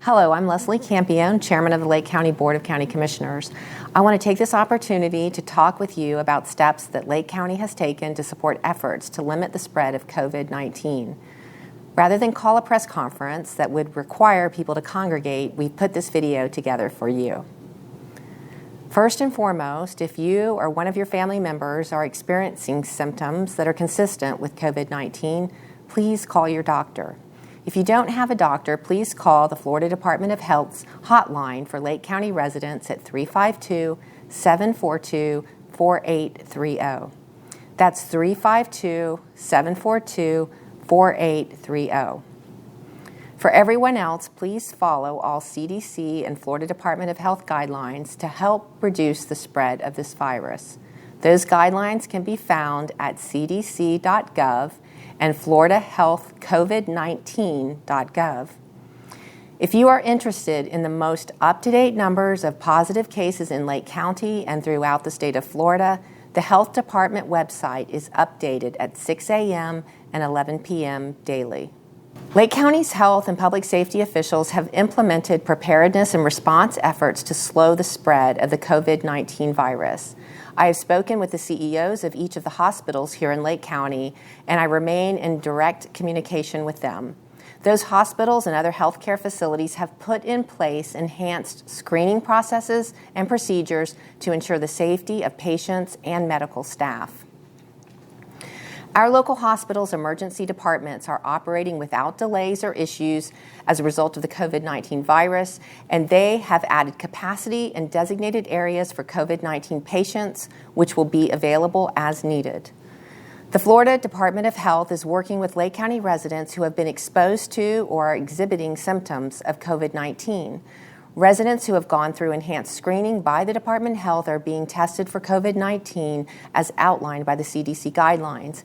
Hello, I'm Leslie Campione, Chairman of the Lake County Board of County Commissioners. I want to take this opportunity to talk with you about steps that Lake County has taken to support efforts to limit the spread of COVID-19. Rather than call a press conference that would require people to congregate, we put this video together for you. First and foremost, if you or one of your family members are experiencing symptoms that are consistent with COVID-19, please call your doctor. If you don't have a doctor, please call the Florida Department of Health's hotline for Lake County residents at 352-742-4830. That's 352-742-4830. For everyone else, please follow all CDC and Florida Department of Health guidelines to help reduce the spread of this virus. Those guidelines can be found at cdc.gov and floridahealthcovid19.gov. If you are interested in the most up-to-date numbers of positive cases in Lake County and throughout the state of Florida, the Health Department website is updated at 6 a.m. and 11 p.m. daily. Lake County's health and public safety officials have implemented preparedness and response efforts to slow the spread of the COVID-19 virus. I have spoken with the CEOs of each of the hospitals here in Lake County, and I remain in direct communication with them. Those hospitals and other healthcare facilities have put in place enhanced screening processes and procedures to ensure the safety of patients and medical staff. Our local hospitals' emergency departments are operating without delays or issues as a result of the COVID-19 virus, and they have added capacity in designated areas for COVID-19 patients, which will be available as needed. The Florida Department of Health is working with Lake County residents who have been exposed to or are exhibiting symptoms of COVID-19. Residents who have gone through enhanced screening by the Department of Health are being tested for COVID-19 as outlined by the CDC guidelines.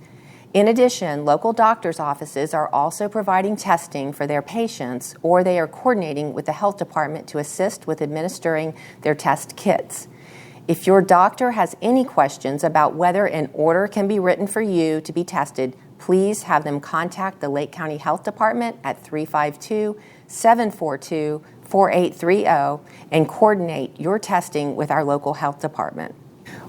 In addition, local doctors' offices are also providing testing for their patients, or they are coordinating with the health department to assist with administering their test kits. If your doctor has any questions about whether an order can be written for you to be tested, please have them contact the Lake County Health Department at 352-742-4830 and coordinate your testing with our local health department.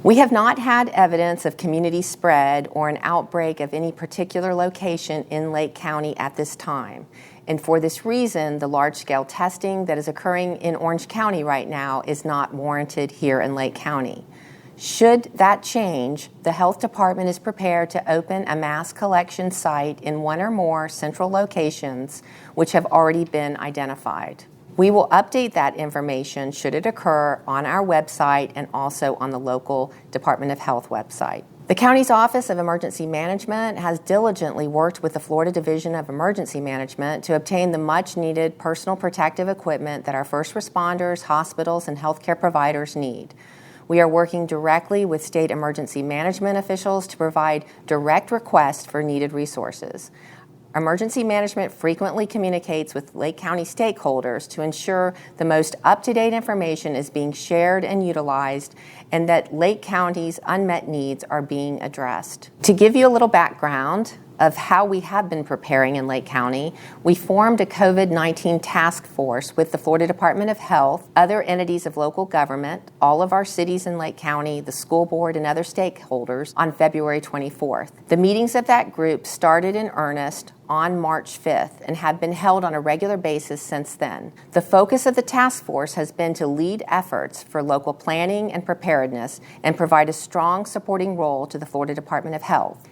We have not had evidence of community spread or an outbreak of any particular location in Lake County at this time. And for this reason, the large-scale testing that is occurring in Orange County right now is not warranted here in Lake County. Should that change, the health department is prepared to open a mass collection site in one or more central locations which have already been identified. We will update that information should it occur on our website and also on the local Department of Health website. The county's Office of Emergency Management has diligently worked with the Florida Division of Emergency Management to obtain the much-needed personal protective equipment that our first responders, hospitals, and healthcare providers need. We are working directly with state emergency management officials to provide direct requests for needed resources. Emergency management frequently communicates with Lake County stakeholders to ensure the most up-to-date information is being shared and utilized, and that Lake County's unmet needs are being addressed. To give you a little background of how we have been preparing in Lake County, we formed a COVID-19 task force with the Florida Department of Health, other entities of local government, all of our cities in Lake County, the school board, and other stakeholders on February 24th. The meetings of that group started in earnest on March 5th and have been held on a regular basis since then. The focus of the task force has been to lead efforts for local planning and preparedness and provide a strong supporting role to the Florida Department of Health.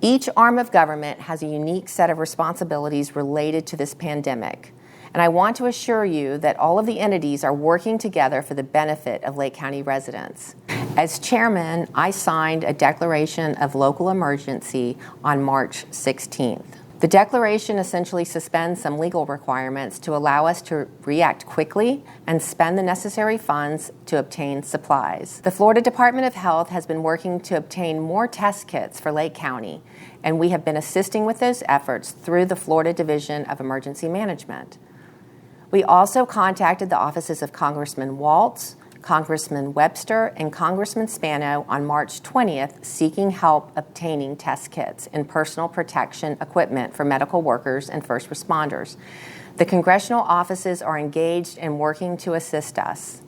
Each arm of government has a unique set of responsibilities related to this pandemic, and I want to assure you that all of the entities are working together for the benefit of Lake County residents. As chairman, I signed a declaration of local emergency on March 16th. The declaration essentially suspends some legal requirements to allow us to react quickly and spend the necessary funds to obtain supplies. The Florida Department of Health has been working to obtain more test kits for Lake County, and we have been assisting with those efforts through the Florida Division of Emergency Management. We also contacted the offices of Congressman Waltz, Congressman Webster, and Congressman Spano on March 20th seeking help obtaining test kits and personal protection equipment for medical workers and first responders. The congressional offices are engaged and working to assist us.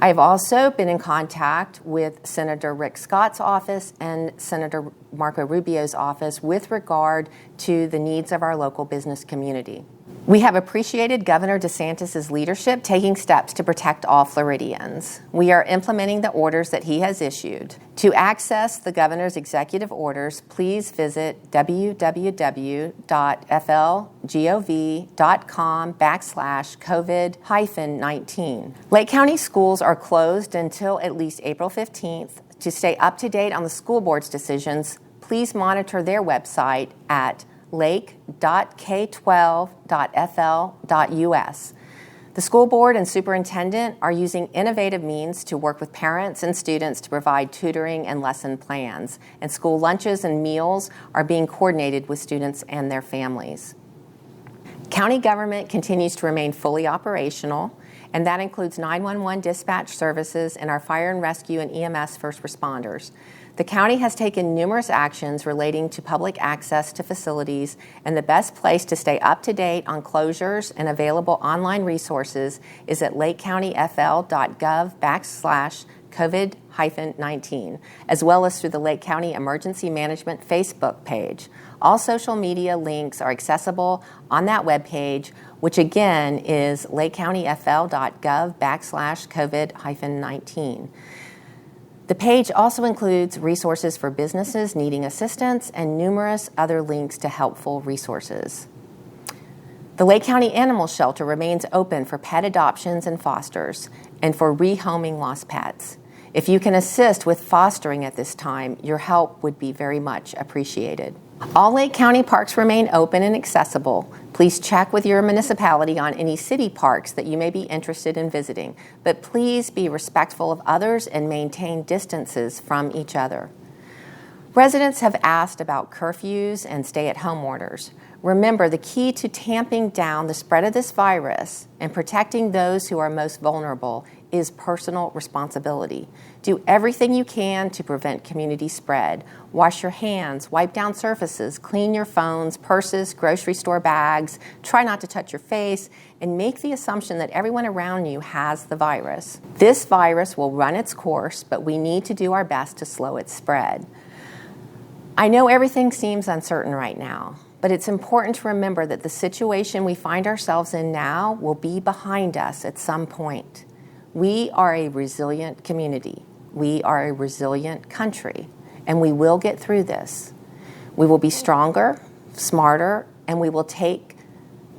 I have also been in contact with Senator Rick Scott's office and Senator Marco Rubio's office with regard to the needs of our local business community. We have appreciated Governor DeSantis' leadership taking steps to protect all Floridians. We are implementing the orders that he has issued. To access the governor's executive orders, please visit www.flgov.com/COVID-19. Lake County schools are closed until at least April 15th. To stay up to date on the school board's decisions, please monitor their website at lake.k12.fl.us. The school board and superintendent are using innovative means to work with parents and students to provide tutoring and lesson plans, and school lunches and meals are being coordinated with students and their families. County government continues to remain fully operational, and that includes 911 dispatch services and our fire and rescue and EMS first responders. The county has taken numerous actions relating to public access to facilities, and the best place to stay up to date on closures and available online resources is at lakecountyfl.gov/COVID-19, as well as through the Lake County Emergency Management Facebook page. All social media links are accessible on that webpage, which again is lakecountyfl.gov/COVID-19. The page also includes resources for businesses needing assistance and numerous other links to helpful resources. The Lake County Animal Shelter remains open for pet adoptions and fosters and for rehoming lost pets. If you can assist with fostering at this time, your help would be very much appreciated. All Lake County parks remain open and accessible. Please check with your municipality on any city parks that you may be interested in visiting, but please be respectful of others and maintain distances from each other. Residents have asked about curfews and stay-at-home orders. Remember, the key to tamping down the spread of this virus and protecting those who are most vulnerable is personal responsibility. Do everything you can to prevent community spread. Wash your hands, wipe down surfaces, clean your phones, purses, grocery store bags, try not to touch your face, and make the assumption that everyone around you has the virus. This virus will run its course, but we need to do our best to slow its spread. I know everything seems uncertain right now, but it's important to remember that the situation we find ourselves in now will be behind us at some point. We are a resilient community. We are a resilient country, and we will get through this. We will be stronger, smarter, and we will take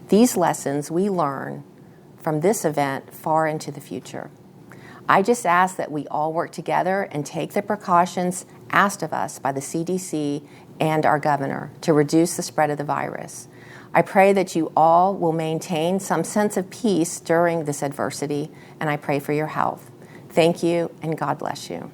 these lessons we learn from this event far into the future. I just ask that we all work together and take the precautions asked of us by the CDC and our governor to reduce the spread of the virus. I pray that you all will maintain some sense of peace during this adversity, and I pray for your health. Thank you, and God bless you.